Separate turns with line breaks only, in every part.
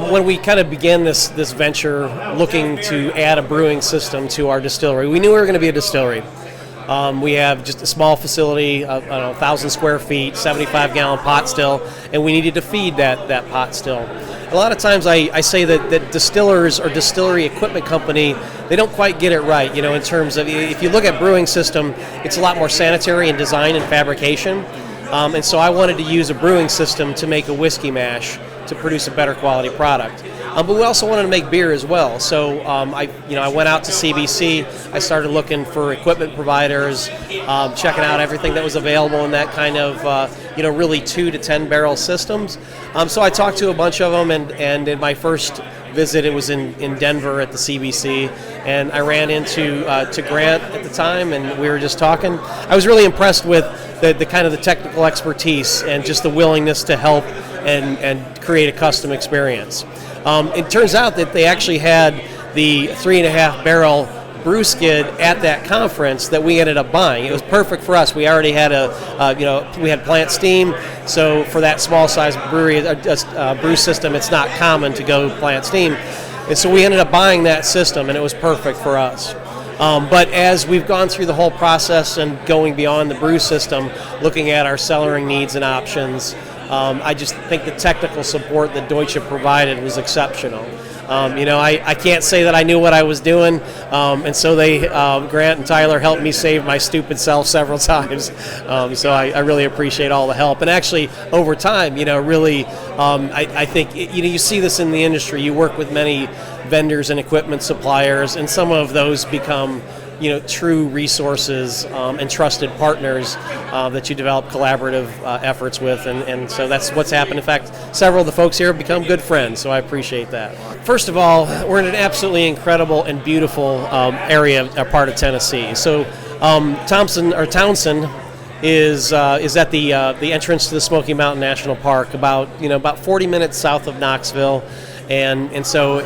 when we kind of began this venture looking to add a brewing system to our distillery, we knew we were going to be a distillery. We have just a small facility, 1,000 square feet, 75-gallon pot still, and we needed to feed that pot still. A lot of times I say that distillers or distillery equipment company, they don't quite get it right, in terms of, if you look at brewing system, it's a lot more sanitary in design and fabrication. And so I wanted to use a brewing system to make a whiskey mash to produce a better quality product. But we also wanted to make beer as well. So I went out to CBC. I started looking for equipment providers, checking out everything that was available in that kind of really 2 to 10 barrel systems. So I talked to a bunch of them, and in my first visit, it was in Denver at the CBC, and I ran into to Grant at the time, and we were just talking. I was really impressed with the kind of the technical expertise and just the willingness to help and create a custom experience. It turns out that they actually had the 3.5 barrel brew skid at that conference that we ended up buying. It was perfect for us. We already had we had plant steam, so for that small size brewery, brew system, it's not common to go plant steam. And so we ended up buying that system, and it was perfect for us. But as we've gone through the whole process and going beyond the brew system, looking at our cellaring needs and options, I just think the technical support that Deutsche provided was exceptional. I can't say that I knew what I was doing, and so Grant and Tyler helped me save my stupid self several times. So I really appreciate all the help. And actually, over time, really, I think you see this in the industry. You work with many vendors and equipment suppliers, and some of those become true resources and trusted partners that you develop collaborative efforts with, and so that's what's happened. In fact, several of the folks here have become good friends, so I appreciate that. First of all, we're in an absolutely incredible and beautiful area, a part of Tennessee. So Townsend is at the entrance to the Smoky Mountain National Park, about 40 minutes south of Knoxville. And so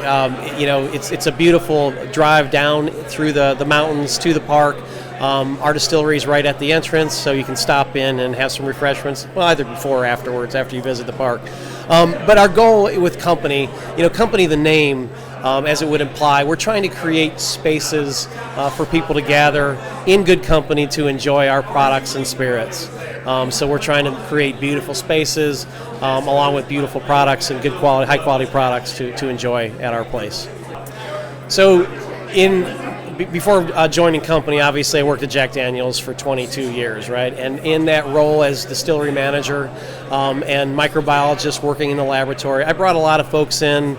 it's a beautiful drive down through the mountains to the park. Our distillery is right at the entrance, so you can stop in and have some refreshments, well, either before or afterwards, after you visit the park. But our goal with company, the name, as it would imply, we're trying to create spaces for people to gather in good company to enjoy our products and spirits. So we're trying to create beautiful spaces along with beautiful products and high quality products to enjoy at our place. So before joining company, obviously I worked at Jack Daniel's for 22 years, right? And in that role as distillery manager and microbiologist working in the laboratory, I brought a lot of folks in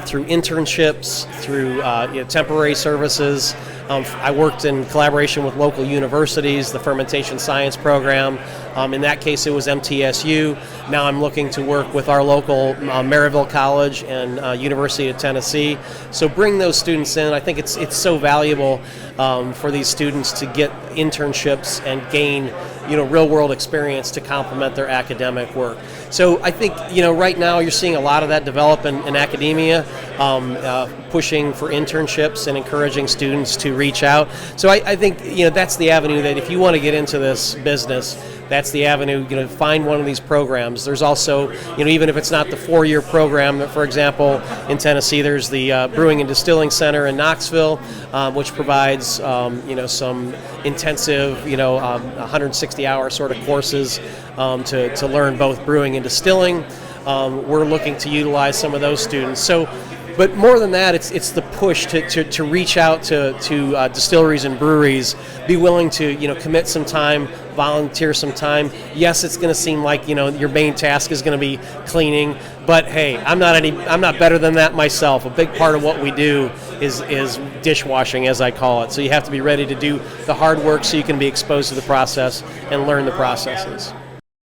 through internships, through temporary services. I worked in collaboration with local universities, the fermentation science program. In that case, it was MTSU. Now I'm looking to work with our local Maryville College and University of Tennessee. So bring those students in. I think it's so valuable for these students to get internships and gain real-world experience to complement their academic work. So I think right now you're seeing a lot of that develop in academia, pushing for internships and encouraging students to reach out. So I think that's the avenue that if you want to get into this business, that's the avenue. Find one of these programs. There's also, even if it's not the 4-year program, for example, in Tennessee, there's the Brewing and Distilling Center in Knoxville, which provides, some intensive, 160-hour sort of courses to learn both brewing and distilling. We're looking to utilize some of those students. But more than that, it's the push to reach out to distilleries and breweries, be willing to commit some time, volunteer some time. Yes, it's going to seem like your main task is going to be cleaning, but hey, I'm not better than that myself. A big part of what we do is dishwashing, as I call it. So you have to be ready to do the hard work so you can be exposed to the process and learn the processes.